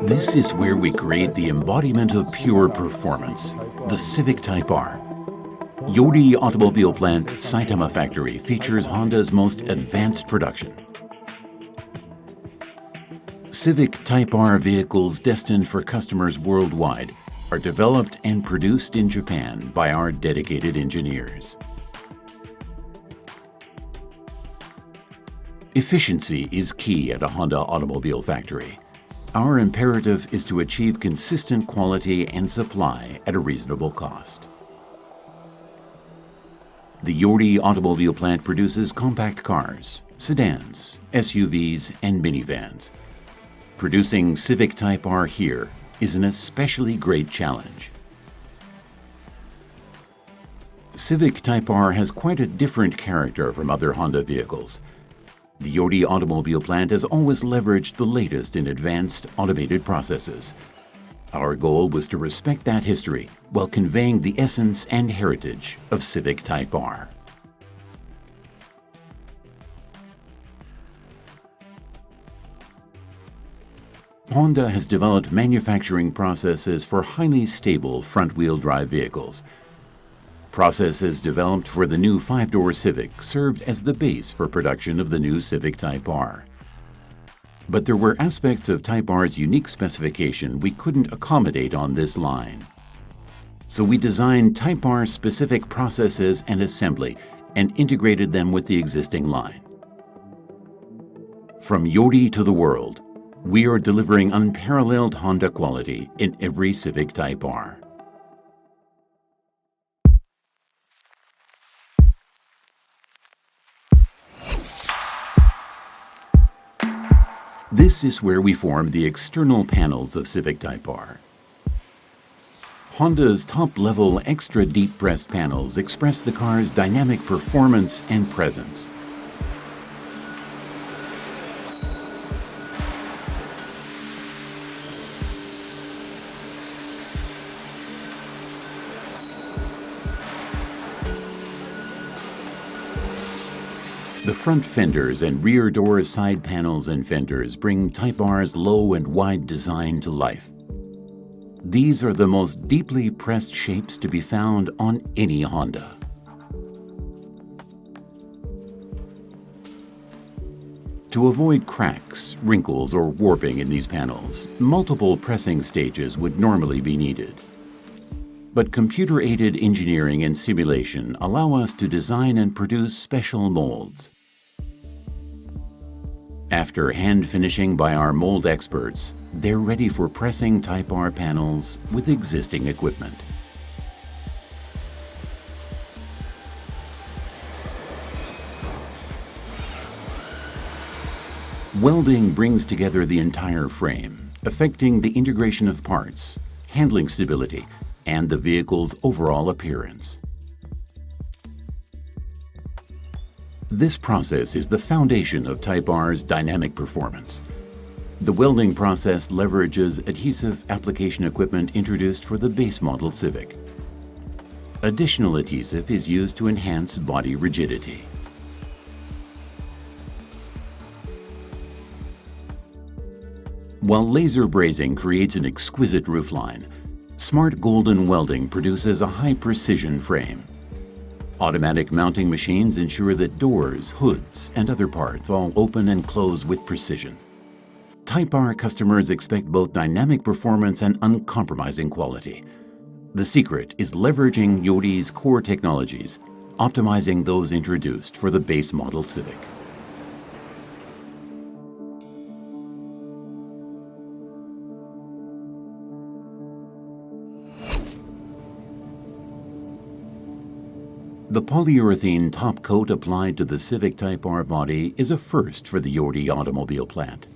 This is where we create the embodiment of pure performance, the Civic Type R. Yodi Automobile Plant Saitama Factory features Honda's most advanced production. Civic Type R vehicles destined for customers worldwide are developed and produced in Japan by our dedicated engineers. Efficiency is key at a Honda automobile factory. Our imperative is to achieve consistent quality and supply at a reasonable cost. The Yodi Automobile Plant produces compact cars, sedans, SUVs, and minivans. Producing Civic Type R here is an especially great challenge. Civic Type R has quite a different character from other Honda vehicles. The Yodi Automobile Plant has always leveraged the latest in advanced automated processes. Our goal was to respect that history while conveying the essence and heritage of Civic Type R. Honda has developed manufacturing processes for highly stable front-wheel drive vehicles. Processes developed for the new 5-door Civic served as the base for production of the new Civic Type R. But there were aspects of Type R's unique specification we couldn't accommodate on this line. So we designed Type R specific processes and assembly and integrated them with the existing line. From Yodi to the world, we are delivering unparalleled Honda quality in every Civic Type R. This is where we form the external panels of Civic Type R. Honda's top-level extra deep-pressed panels express the car's dynamic performance and presence. The front fenders and rear door side panels and fenders bring Type R's low and wide design to life. These are the most deeply pressed shapes to be found on any Honda. To avoid cracks, wrinkles, or warping in these panels, multiple pressing stages would normally be needed. But computer-aided engineering and simulation allow us to design and produce special molds. After hand finishing by our mold experts, they're ready for pressing Type R panels with existing equipment. Welding brings together the entire frame, affecting the integration of parts, handling stability, and the vehicle's overall appearance. This process is the foundation of Type R's dynamic performance. The welding process leverages adhesive application equipment introduced for the base model Civic. Additional adhesive is used to enhance body rigidity. While laser brazing creates an exquisite roofline, smart golden welding produces a high-precision frame. Automatic mounting machines ensure that doors, hoods, and other parts all open and close with precision. Type R customers expect both dynamic performance and uncompromising quality. The secret is leveraging Yodi's core technologies, optimizing those introduced for the base model Civic. The polyurethane top coat applied to the Civic Type R body is a first for the Yodi Automobile Plant.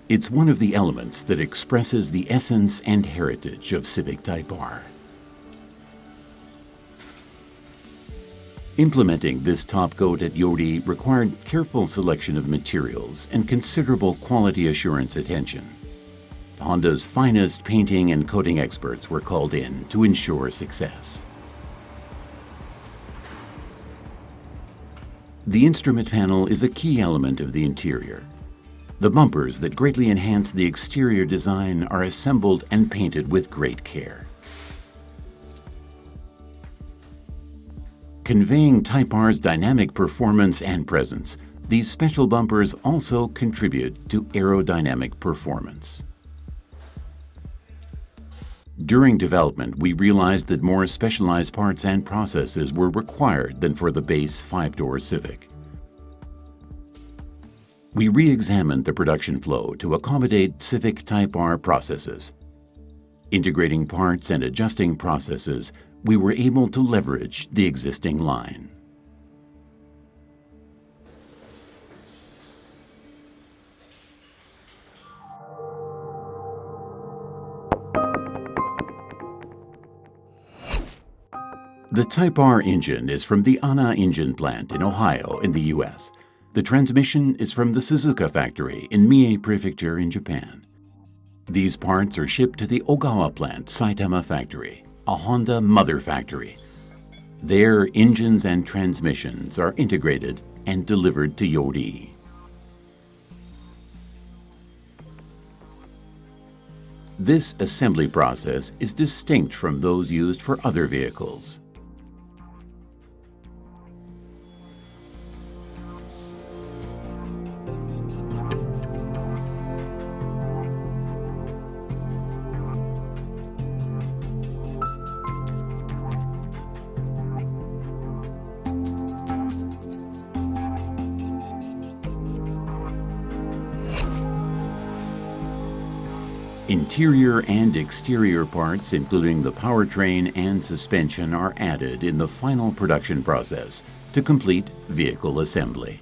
It's one of the elements that expresses the essence and heritage of Civic Type R. Implementing this top coat at Yodi required careful selection of materials and considerable quality assurance attention. Honda's finest painting and coating experts were called in to ensure success. The instrument panel is a key element of the interior. The bumpers that greatly enhance the exterior design are assembled and painted with great care. Conveying Type R's dynamic performance and presence, these special bumpers also contribute to aerodynamic performance. During development, we realized that more specialized parts and processes were required than for the base 5-door Civic. We re-examined the production flow to accommodate Civic Type R processes. Integrating parts and adjusting processes, we were able to leverage the existing line. The Type R engine is from the Anna engine plant in Ohio in the U.S. The transmission is from the Suzuka factory in Mie Prefecture in Japan. These parts are shipped to the Ogawa plant Saitama factory, a Honda mother factory. There, engines and transmissions are integrated and delivered to Yori. This assembly process is distinct from those used for other vehicles. Interior and exterior parts, including the powertrain and suspension, are added in the final production process to complete vehicle assembly.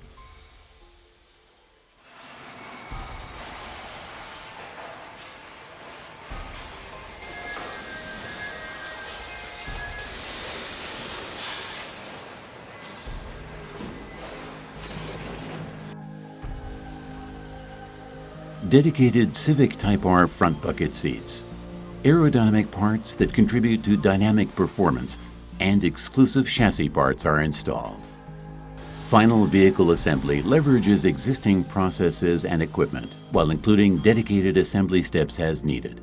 Dedicated Civic Type R front bucket seats, aerodynamic parts that contribute to dynamic performance, and exclusive chassis parts are installed. Final vehicle assembly leverages existing processes and equipment while including dedicated assembly steps as needed.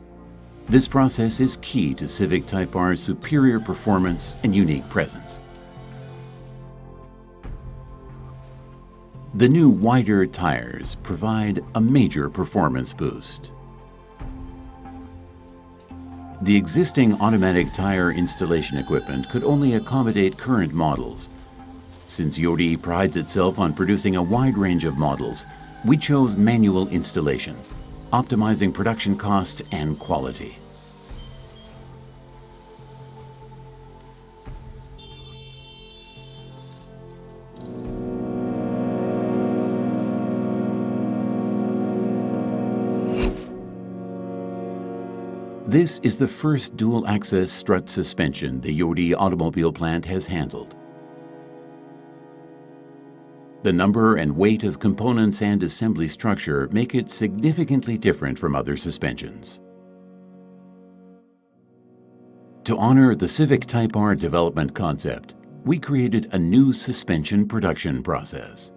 This process is key to Civic Type R's superior performance and unique presence. The new wider tires provide a major performance boost. The existing automatic tire installation equipment could only accommodate current models. Since Yori prides itself on producing a wide range of models, we chose manual installation, optimizing production cost and quality. This is the first dual-axis strut suspension the Yori automobile plant has handled. The number and weight of components and assembly structure make it significantly different from other suspensions. To honor the Civic Type R development concept, we created a new suspension production process.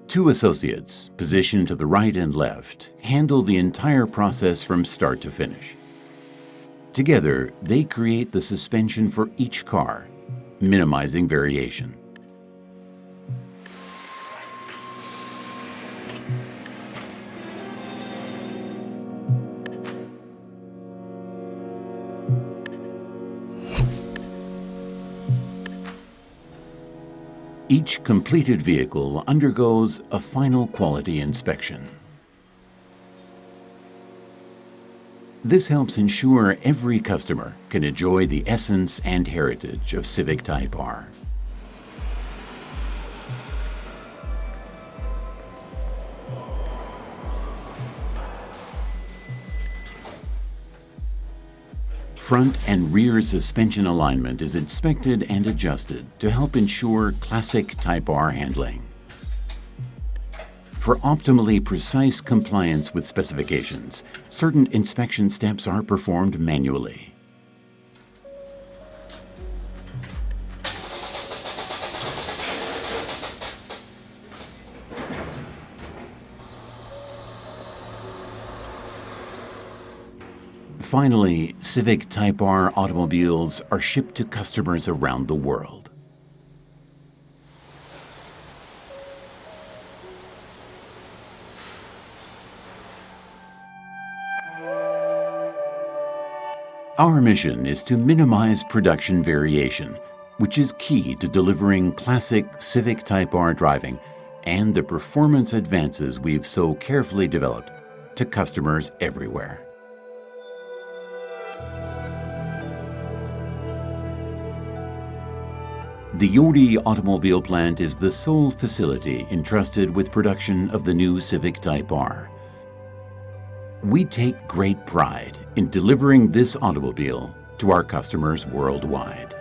Two associates, positioned to the right and left, handle the entire process from start to finish. Together, they create the suspension for each car, minimizing variation. Each completed vehicle undergoes a final quality inspection. This helps ensure every customer can enjoy the essence and heritage of Civic Type R. Front and rear suspension alignment is inspected and adjusted to help ensure classic Type R handling. For optimally precise compliance with specifications, certain inspection steps are performed manually. Finally, Civic Type R automobiles are shipped to customers around the world. Our mission is to minimize production variation, which is key to delivering classic Civic Type R driving and the performance advances we've so carefully developed to customers everywhere. The Yodi Automobile Plant is the sole facility entrusted with production of the new Civic Type R. We take great pride in delivering this automobile to our customers worldwide.